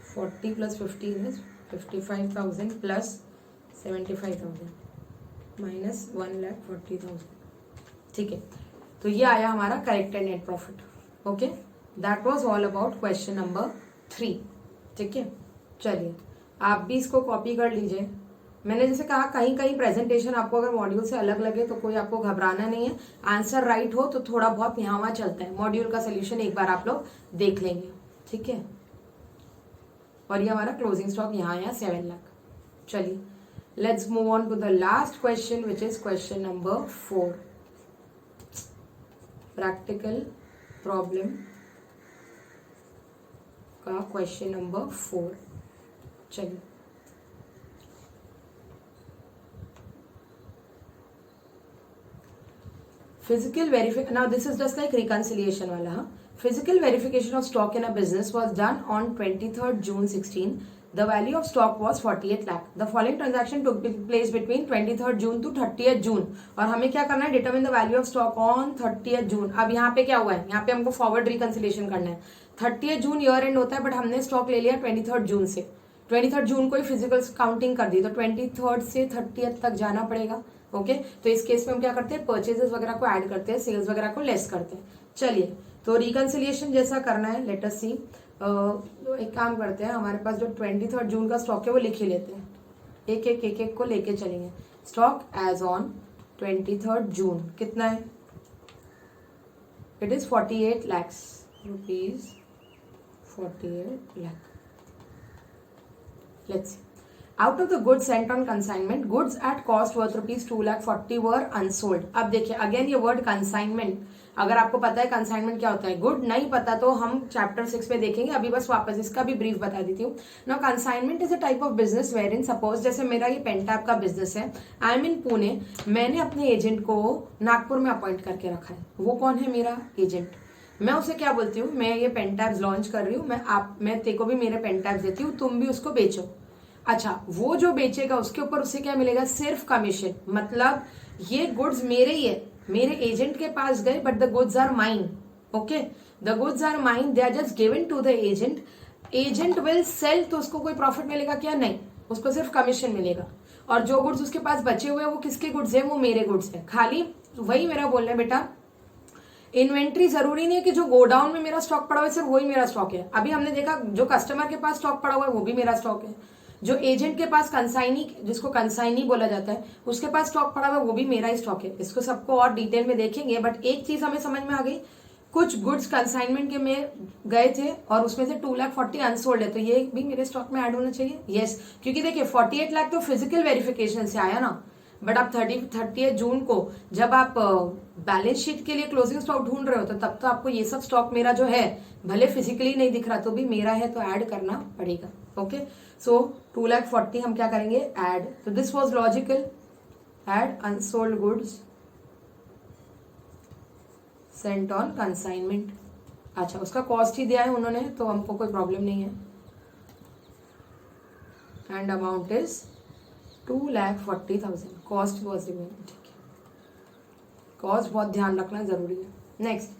40 plus 15 is 55,000 plus 75,000 minus 1,40,000, ठीक है। तो ये आया हमारा corrected net profit. Okay, that was all about question number 3, ठीक है। चलिए आप भी इसको कॉपी कर लीजिए। मैंने जैसे कहा कहीं कहीं प्रेजेंटेशन आपको अगर मॉड्यूल से अलग लगे तो कोई आपको घबराना नहीं है, आंसर राइट हो तो थोड़ा बहुत यहाँ वहाँ चलता है, मॉड्यूल का सोल्यूशन एक बार आप लोग देख लेंगे, ठीक है। और ये हमारा क्लोजिंग स्टॉक यहाँ आया 7 लाख। चलिए let's move on to the last question which is question number 4, practical problem का क्वेश्चन नंबर 4। चलिए physical verification, now this is just like reconciliation wala, physical verification of stock in a business was done on 23rd June 16. The value of stock was 48 lakh. The following transaction took place between 23rd June to 30th June. और हमें क्या करना है, determine the value of stock on 30th June. अब यहाँ पे क्या हुआ है, यहाँ पे हमको forward reconciliation करना है। 30th June year end होता है, बट हमने स्टॉक ले लिया 23rd जून से, 23rd जून को ही फिजिकल काउंटिंग कर दी, तो 23rd से 30th तक जाना पड़ेगा। ओके, तो इस केस में हम क्या करते हैं, परचेजेस वगैरह को ऐड करते हैं, सेल्स वगैरह को लेस करते हैं। चलिए तो रिकंसिलिएशन जैसा करना है, लेट अस सी। तो एक काम करते हैं, हमारे पास जो 23rd जून का स्टॉक है वो लिख ही लेते हैं, एक को लेके चलेंगे। स्टॉक एज ऑन 23rd जून कितना है, it is 48 lakhs rupees, 48 lakh. Let's see, out of the goods sent on consignment, goods at cost worth ₹2,40,000 were unsold. अब देखिए अगेन ये वर्ड कंसाइनमेंट, अगर आपको पता है कंसाइनमेंट क्या होता है, गुड, नहीं पता तो हम चैप्टर 6 में देखेंगे, अभी बस वापस इसका भी ब्रीफ बता देती हूँ। Now consignment is a type of business where in suppose, जैसे मेरा ये पेंटैप का बिजनेस है, आई एम इन पुणे, मैंने अपने एजेंट को नागपुर में अपॉइंट करके रखा है। वो कौन है? मेरा एजेंट। मैं उसे क्या बोलती हूँ, मैं ये पेंटैप्स लॉन्च कर रही हूँ, मैं तेको भी मेरे पेंटैप्स देती हूँ, तुम भी उसको बेचो। अच्छा, वो जो बेचेगा उसके ऊपर उसे क्या मिलेगा? सिर्फ कमीशन। मतलब ये गुड्स मेरे ही है, मेरे एजेंट के पास गए, but the goods are mine. Okay, the goods are mine, they are just given to the agent. Agent will sell, तो उसको कोई प्रॉफिट मिलेगा क्या? नहीं, उसको सिर्फ कमीशन मिलेगा। और जो गुड्स उसके पास बचे हुए हैं वो किसके गुड्स है? वो मेरे गुड्स है। खाली वही मेरा बोलना है बेटा, इन्वेंट्री जरूरी नहीं है कि जो गोडाउन में मेरा स्टॉक पड़ा हुआ है सिर्फ वही मेरा स्टॉक है। अभी हमने देखा जो कस्टमर के पास स्टॉक पड़ा हुआ है वो भी मेरा स्टॉक है, जो एजेंट के पास कंसाइनी, जिसको कंसाइनी बोला जाता है, उसके पास स्टॉक पड़ा हुआ है वो भी मेरा ही स्टॉक है। इसको सबको और डिटेल में देखेंगे, बट एक चीज हमें समझ में आ गई, कुछ गुड्स कंसाइनमेंट के में गए थे और उसमें से 2,40,000 अनसोल्ड है, तो ये भी मेरे स्टॉक में ऐड होना चाहिए। यस, क्योंकि देखिए 48 लाख तो फिजिकल वेरिफिकेशन से आया ना, बट आप 30 जून को जब आप बैलेंस शीट के लिए क्लोजिंग स्टॉक ढूंढ रहे हो, तो तब तो आपको ये सब स्टॉक मेरा जो है, भले फिजिकली नहीं दिख रहा तो भी मेरा है, तो ऐड करना पड़ेगा। ओके, सो 2,40,000 हम क्या करेंगे? ऐड। तो this was logical, add unsold goods sent on consignment. अच्छा, उसका कॉस्ट ही दिया है उन्होंने, तो हमको कोई प्रॉब्लम नहीं है। And amount is 2,40,000, cost was remain. ठीक है, कॉस्ट बहुत ध्यान रखना जरूरी है। Next,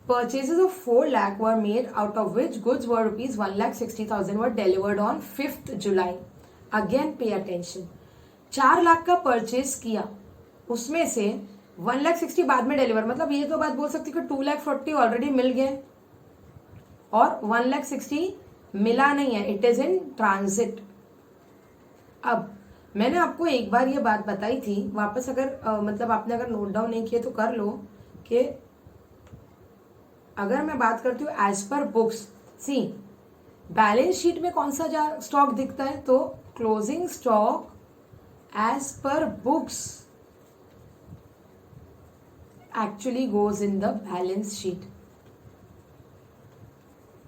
purchases of 4 lakh were made, out of which goods were ₹1,60,000 were delivered on 5th July. Again pay attention. 4 lakh का परचेज किया, उसमें से 1,60,000 बाद में डिलीवर, मतलब ये तो बात बोल सकती कि 2,40,000 ऑलरेडी मिल गए और 1,60,000 मिला नहीं है, इट इज इन ट्रांजिट। अब मैंने आपको एक बार ये बात बताई थी, वापस अगर मतलब आपने अगर नोट डाउन नहीं किए तो कर लो, कि अगर मैं बात करती हूँ एज पर बुक्स, सी बैलेंस शीट में कौन सा स्टॉक दिखता है? तो closing stock as per books actually goes in the balance sheet.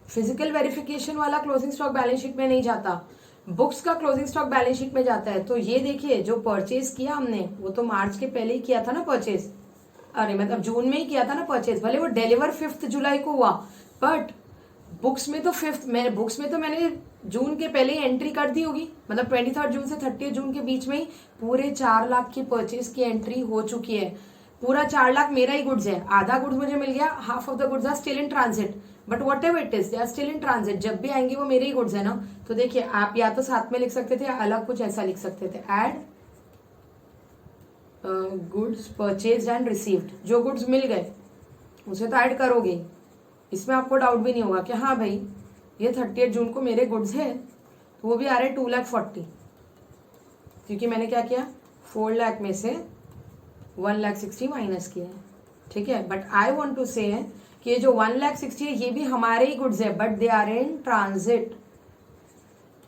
Physical verification वाला क्लोजिंग स्टॉक बैलेंस शीट में नहीं जाता, बुक्स का क्लोजिंग स्टॉक बैलेंस शीट में जाता है। तो ये देखिए, जो परचेज किया हमने वो तो मार्च के पहले ही किया था ना परचेज, अरे मतलब जून में ही किया था ना परचेज, भले वो डिलीवर 5th जुलाई को हुआ, बट बुक्स में तो मैंने जून के पहले ही एंट्री कर दी होगी, मतलब 23 जून से 30 जून के बीच में ही पूरे 4 लाख की परचेज की एंट्री हो चुकी है। पूरा 4 लाख मेरा ही गुड्स है, आधा गुड्स मुझे मिल गया, half of the goods are still in transit, but whatever it is they are still in transit. जब भी आएंगे वो मेरे ही गुड्स है ना। तो देखिए, आप या तो साथ में लिख सकते थे, अलग कुछ ऐसा लिख सकते थे, add goods purchase and received. जो गुड्स मिल गए उसे तो ऐड करोगे, इसमें आपको डाउट भी नहीं होगा कि हाँ भाई ये 30 जून को मेरे गुड्स है, तो वो भी आ रहे 2,40,000, क्योंकि मैंने क्या किया, 4 लाख में से 1,60,000 माइनस किया है। ठीक है, बट आई वॉन्ट टू से कि ये जो 1,60,000 है ये भी हमारे ही गुड्स है, but they are in transit.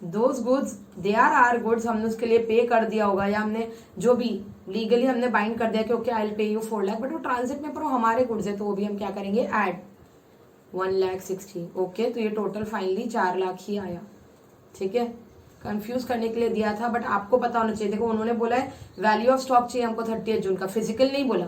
Those goods they are are goods, हमने उसके लिए पे कर दिया होगा, या हमने जो भी लीगली हमने बाइंड कर दिया कि okay I will pay you 4 lakh, but वो ट्रांजिट में पर हमारे गुड्स है, तो वो भी हम क्या करेंगे, ऐड 1,60,000। ओके, तो ये टोटल फाइनली 4 लाख ही आया। ठीक है, कंफ्यूज करने के लिए दिया था, बट आपको पता होना चाहिए। देखो उन्होंने बोला है वैल्यू ऑफ स्टॉक चाहिए हमको 30 जून का, फिजिकल नहीं बोला।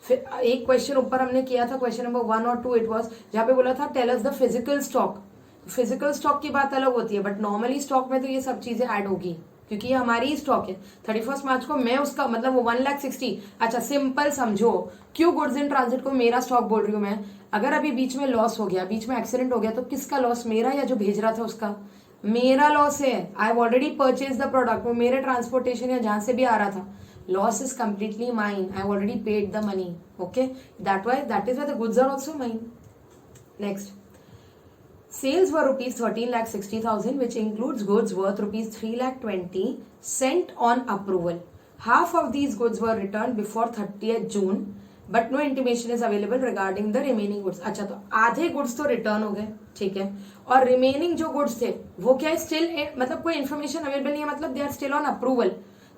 फिर एक क्वेश्चन ऊपर हमने किया था, क्वेश्चन नंबर 1 और 2 इट वाज, जहाँ पे बोला था tell us the physical stock. Physical stock की बात अलग होती है, बट नॉर्मली स्टॉक में तो ये सब चीजें ऐड होगी, क्योंकि ये हमारी ही स्टॉक है। 31 मार्च को मैं उसका मतलब वो 1,60,000, अच्छा सिंपल समझो, क्यों गुड्स इन ट्रांजिट को मेरा स्टॉक बोल रही हूँ मैं। अगर अभी बीच में लॉस हो गया, बीच में एक्सीडेंट हो गया, तो किसका लॉस, मेरा या जो भेज रहा था उसका? मेरा लॉस है। आई have already purchase the product, वो मेरे ट्रांसपोर्टेशन या जहां से भी आ रहा था, loss is completely mine, I have already paid the money. Okay, that is why the goods are also mine. Next, sales were ₹13,60,000, which includes goods worth ₹3,20,000 sent on approval. Half of these goods were returned before 30th June. But no intimation is available regarding the remaining goods. अच्छा, तो आधे goods तो return हो गए, ठीक है, और remaining जो गुड्स थे वो क्या है, स्टिल मतलब कोई इन्फॉर्मेशन अवेलेबल नहीं है, मतलब they are still on approval.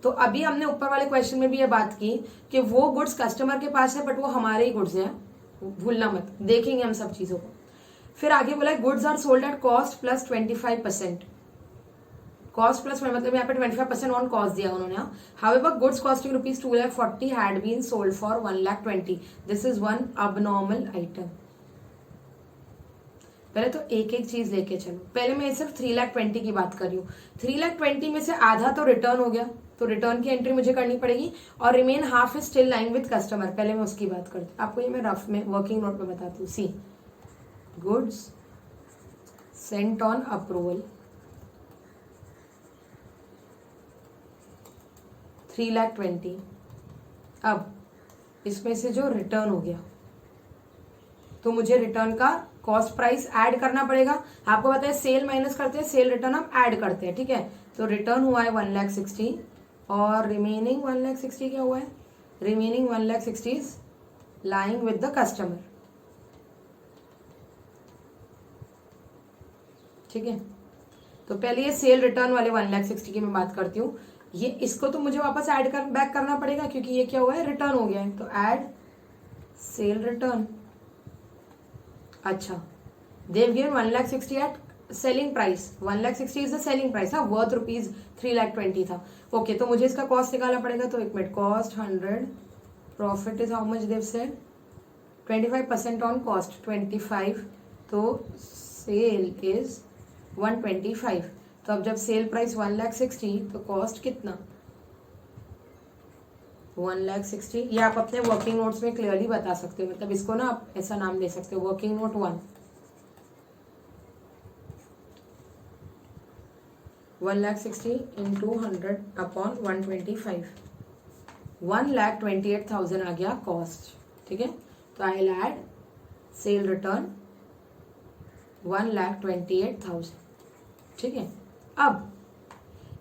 तो अभी हमने ऊपर वाले क्वेश्चन में भी ये बात की कि वो गुड्स कस्टमर के पास है बट वो हमारे ही गुड्स हैं, भूलना मत, देखेंगे हम सब चीजों को। फिर आगे बोला goods are sold at cost plus 25%। Cost plus मतलब यहाँ पे 25% ऑन कॉस्ट दिया उन्होंने। However goods costing rupees 2,40,000 had been sold for 1,20,000। This is one abnormal item. पहले तो एक एक चीज लेके चलो। पहले मैं सिर्फ 3,20,000 की बात कर रही हूँ। 3,20,000 में से आधा तो रिटर्न हो गया, तो रिटर्न की एंट्री मुझे करनी पड़ेगी, और remain half is still lying with customer. पहले मैं उसकी बात करती हूँ, आपको ये मैं रफ में वर्किंग नोट में बताती हूँ। सी गुड्स सेंट ऑन अप्रूवल 3,20,000। अब इसमें से जो रिटर्न हो गया तो मुझे रिटर्न का कॉस्ट प्राइस ऐड करना पड़ेगा। आपको पता है सेल माइनस करते हैं, सेल रिटर्न हम ऐड करते हैं, ठीक है। तो रिटर्न हुआ है 1,60,000 और रिमेनिंग 1,60,000 क्या हुआ है, remaining 1,60,000 is lying with the customer, ठीक है। तो पहले ये सेल रिटर्न वाले 1,60,000 की मैं बात करती हूँ। ये इसको तो मुझे वापस ऐड कर बैक करना पड़ेगा क्योंकि ये क्या हुआ है, रिटर्न हो गया है। तो ऐड सेल रिटर्न। अच्छा, they've given 1,60,000 at selling price, 1,60,000 is the selling price, हाँ, वर्थ रुपीज 3,20,000 था। ओके, तो मुझे इसका कॉस्ट निकालना पड़ेगा। तो एक minute, cost 100, profit is how much they've said, 25% on cost 25, तो सेल इज 125। तो अब जब सेल प्राइस 1,60,000 तो कॉस्ट कितना, 1,60,000। ये आप अपने वर्किंग नोट्स में क्लियरली बता सकते हो, मतलब इसको ना आप ऐसा नाम दे सकते हो, वर्किंग नोट 1, 1,60,000 इंटू 100 अपॉन 125, 1,28,000 आ गया कॉस्ट, ठीक है। तो आई विल ऐड सेल रिटर्न 1,28,000, ठीक है। अब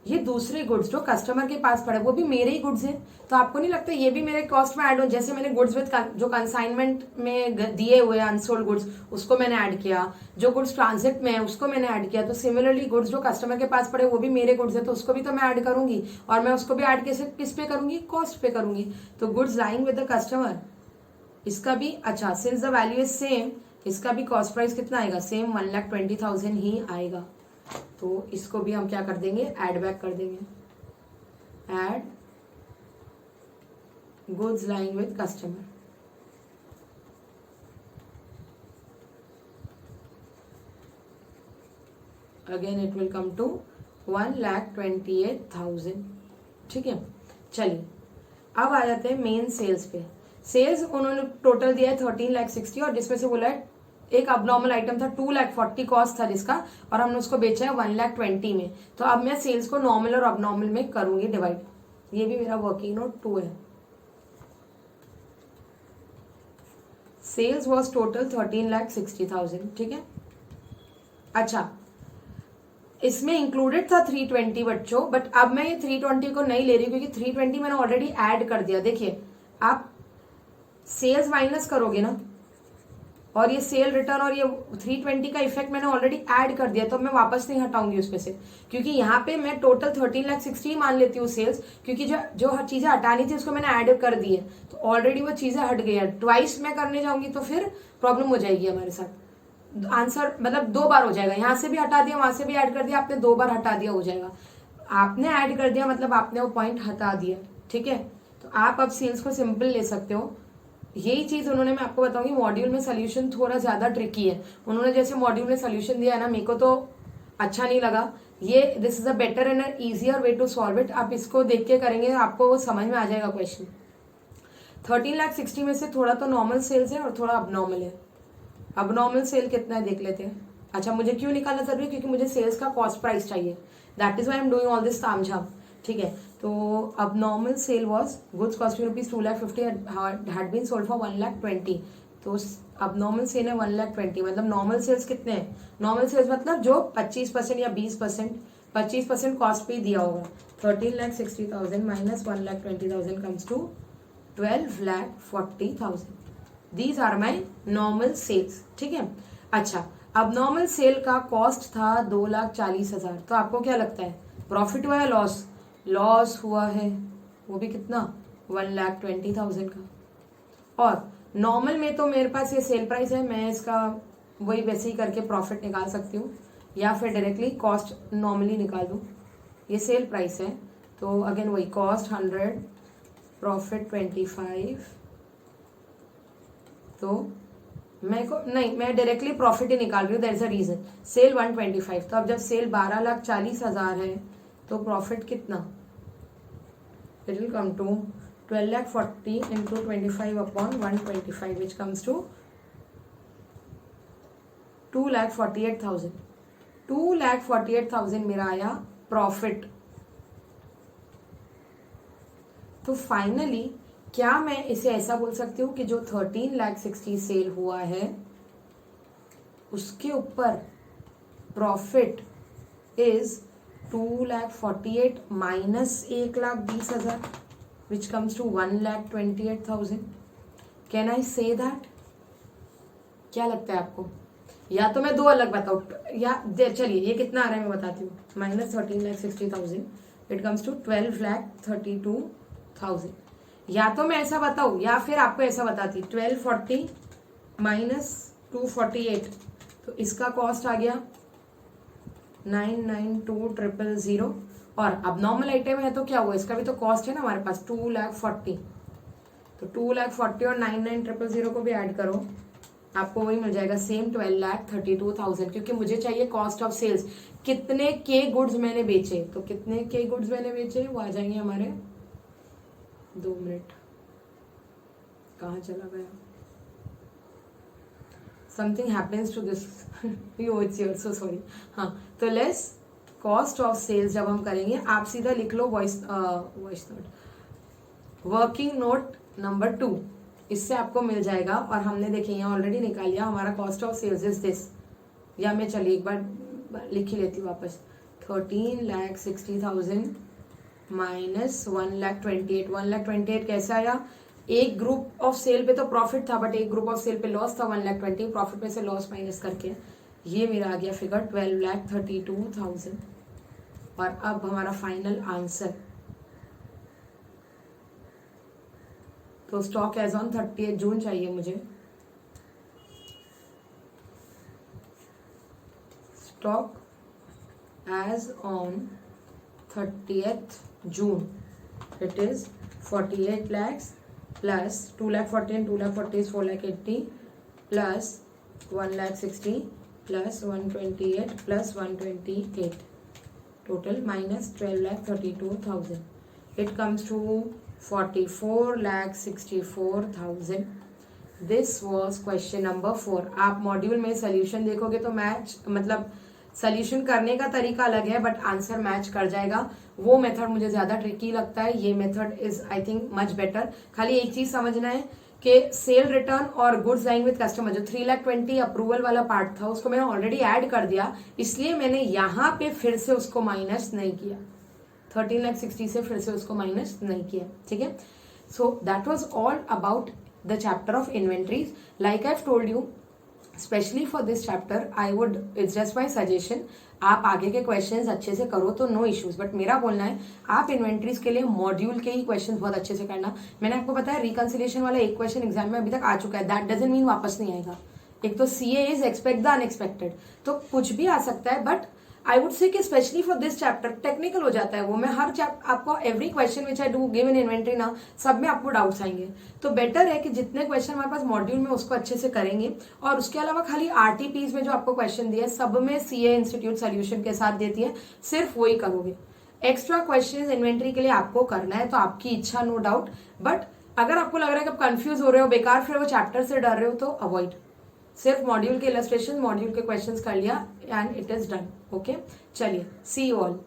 ये दूसरे गुड्स जो कस्टमर के पास पड़े वो भी मेरे ही गुड्स हैं, तो आपको नहीं लगता ये भी मेरे कॉस्ट में ऐड हो, जैसे मैंने गुड्स विद जो कंसाइनमेंट में दिए हुए अनसोल्ड गुड्स उसको मैंने ऐड किया, जो गुड्स ट्रांजिट में है उसको मैंने ऐड किया, तो सिमिलरली गुड्स जो कस्टमर के पास पड़े वो भी मेरे गुड्स है, तो उसको भी तो मैं ऐड करूंगी, और मैं उसको भी ऐड किस पे करूंगी, कॉस्ट पे करूंगी। तो goods lying with the customer, इसका भी, अच्छा, since the value is same, इसका भी कॉस्ट प्राइस कितना आएगा, सेम 1,20,000 ही आएगा। तो इसको भी हम क्या कर देंगे, ऐड बैक कर देंगे, add goods lying with customer, again it will come to 1,28,000, ठीक है। चलिए अब आ जाते हैं मेन सेल्स पे। सेल्स उन्होंने टोटल दिया है 13,60,000 और जिसमें से बोला है एक अबनॉर्मल आइटम था 2,40,000 कॉस्ट था जिसका, और हमने उसको बेचा है 1,20,000 में। तो अब मैं सेल्स को नॉर्मल और अबनॉर्मल में करूंगी डिवाइड। ये भी मेरा वर्किंग नोट 2 है। सेल्स वॉज टोटल 13,60,000, ठीक है। अच्छा, इसमें इंक्लूडेड था 320 बच्चों, बट अब मैं ये 320 को नहीं ले रही क्योंकि 320 मैंने ऑलरेडी ऐड कर दिया। देखिए, आप सेल्स माइनस करोगे ना, और ये सेल रिटर्न और ये 320 का इफेक्ट मैंने ऑलरेडी ऐड कर दिया, तो मैं वापस नहीं हटाऊंगी उसमें से, क्योंकि यहाँ पे मैं टोटल 13,60,000 मान लेती हूँ सेल्स, क्योंकि जो हर चीजें हटानी थी उसको मैंने ऐड कर दी है, तो ऑलरेडी वो चीजें हट गई है। ट्वाइस मैं करने जाऊंगी तो फिर प्रॉब्लम हो जाएगी हमारे साथ। आंसर मतलब 2 बार हो जाएगा, यहाँ से भी हटा दिया, वहां से भी ऐड कर दिया, आपने 2 बार हटा दिया, हो जाएगा। आपने ऐड कर दिया मतलब आपने वो पॉइंट हटा दिया, ठीक है। तो आप अब सेल्स को सिंपल ले सकते हो। यही चीज उन्होंने, मैं आपको बताऊंगी, मॉड्यूल में सोल्यूशन थोड़ा ज्यादा ट्रिकी है। उन्होंने जैसे मॉड्यूल में सोल्यूशन दिया है ना, मेरे को तो अच्छा नहीं लगा। ये this is a better and easier way to solve it. आप इसको देख के करेंगे आपको वो समझ में आ जाएगा क्वेश्चन। 13,60,000 में से थोड़ा तो नॉर्मल सेल्स है और थोड़ा अबनॉर्मल है। अबनॉर्मल सेल कितना है देख लेते हैं। अच्छा, मुझे क्यों निकालना जरूरी है, क्योंकि मुझे सेल्स का कॉस्ट प्राइस चाहिए, that is why I am doing all this तामझाम, ठीक है। तो अब normal sale was goods costing rupees 2,50,000 had been sold for 1,20,000। तो अब नॉर्मल सेल है 1,20,000, मतलब नॉर्मल सेल्स कितने हैं, नॉर्मल सेल्स मतलब जो 25% या 20%, 25% कॉस्ट पे ही दिया होगा। 13,60,000 minus 1,20,000 comes to 12,40,000. These are my normal sales. ठीक है. अच्छा, अब नॉर्मल सेल का कॉस्ट था 2,40,000. तो आपको क्या लगता है, प्रॉफिट हुआ है लॉस? लॉस हुआ है, वो भी कितना, 1,20,000 का. और नॉर्मल में तो मेरे पास ये सेल प्राइस है, मैं इसका वही वैसे ही करके प्रॉफिट निकाल सकती हूँ, या फिर डायरेक्टली कॉस्ट नॉर्मली निकाल दूँ. ये सेल प्राइस है, तो अगेन वही कॉस्ट 100, प्रॉफिट 25. तो मैं डायरेक्टली प्रॉफिट ही निकाल रही हूँ, that is a reason. Sale 125. तो अब जब सेल 12,40,000 है तो प्रॉफिट कितना, it will come to 12,40,000 into 25/125 which comes to 2,48,000. 2,48,000 मेरा आया प्रॉफिट. तो फाइनली क्या मैं इसे ऐसा बोल सकती हूँ कि जो 13,60,000 सेल हुआ है उसके ऊपर profit is 2,48,000 minus 1,20,000 which comes to 1,28,000. Can I say that? क्या लगता है आपको? या तो मैं दो अलग बताऊँ, या चलिए ये कितना आ रहा है मैं बताती हूँ. Minus 13,60,000 it comes to 12,32,000. या तो मैं ऐसा बताऊँ या फिर आपको ऐसा बताती, 1240 माइनस 248, तो इसका कॉस्ट आ गया 992,000. और अब नॉर्मल आइटम है तो क्या हुआ, इसका भी तो कॉस्ट है ना हमारे पास 2,40,000. तो 2,40,000 और 99,000 को भी ऐड करो, आपको वही मिल जाएगा सेम 12,32,000. क्योंकि मुझे चाहिए कॉस्ट ऑफ सेल्स, कितने के गुड्स मैंने बेचे. तो कितने के गुड्स मैंने बेचे वो आ जाएंगे हमारे, 2 मिनट, कहाँ चला गया, something happens to this, yo it's your, so sorry. हाँ, तो लेस कॉस्ट ऑफ सेल्स जब हम करेंगे, आप सीधा लिख लो voice note, working note number 2, इससे आपको मिल जाएगा. और हमने देखे यहाँ ऑलरेडी निकाल लिया, हमारा cost of sales is this. या मैं चलिए एक बार लिख ही लेती हूँ वापस, 13,60,000 माइनस 1,28,000. 1,28,000 कैसे आया, एक ग्रुप ऑफ सेल पे तो प्रॉफिट था बट एक ग्रुप ऑफ सेल पे लॉस था 1,20,000. प्रॉफिट में से लॉस माइनस करके ये मेरा आ गया फिगर 12,32,000. और अब हमारा फाइनल आंसर, तो स्टॉक एज ऑन 30 जून चाहिए मुझे. Stock as on 30th June, it is 48 lakhs plus 2,40,000 and 2,40,000 is 4,80,000 plus 1,60,000 plus 128 plus 128 total minus 12,32,000. It comes to 44,64,000. This was question number 4. आप मॉड्यूल में solution देखोगे तो match, मतलब solution करने का तरीका अलग है बट आंसर मैच कर जाएगा. वो मेथड मुझे ज्यादा ट्रिकी लगता है, ये method is I think much better. खाली एक चीज समझना है कि सेल रिटर्न और गुड्स लाइन विद कस्टमर, जो 3,20,000 अप्रूवल वाला पार्ट था उसको मैंने ऑलरेडी ऐड कर दिया, इसलिए मैंने यहाँ पे फिर से उसको माइनस नहीं किया. 13,60,000 से फिर से उसको माइनस नहीं किया. ठीक है. So that was all about the chapter of inventories. Like I have told you, specially for this chapter I would, it's just my suggestion, आप आगे के क्वेश्चंस अच्छे से करो तो नो इश्यूज. बट मेरा बोलना है आप इन्वेंट्रीज के लिए मॉड्यूल के ही क्वेश्चंस बहुत अच्छे से करना. मैंने आपको बताया रिकंसिलिएशन वाला एक क्वेश्चन एग्जाम में अभी तक आ चुका है, दैट डजंट मीन वापस नहीं आएगा. एक तो CA is expect the unexpected, तो कुछ भी आ सकता है. बट आई वुड से कि specially for this chapter technical हो जाता है वो. मैं हर चैप्टर आपको every question which I do give in inventory ना, सब में आपको डाउट्स आएंगे. तो बेटर है कि जितने क्वेश्चन हमारे पास मॉड्यूल में उसको अच्छे से करेंगे. और उसके अलावा खाली आरटीपीज में जो आपको क्वेश्चन दिए सब में सीए इंस्टीट्यूट सोल्यूशन के साथ देती है, सिर्फ वही करोगे. एक्स्ट्रा क्वेश्चन इन्वेंट्री के लिए आपको करना है तो आपकी इच्छा, नो डाउट. बट अगर आपको लग रहा है कि आप कंफ्यूज हो रहे हो, बेकार फिर वो चैप्टर से डर रहे हो, तो अवॉइड. सिर्फ मॉड्यूल के इलस्ट्रेशन, मॉड्यूल के क्वेश्चंस कर लिया and it is done. Okay, चलिए, सी यू ऑल.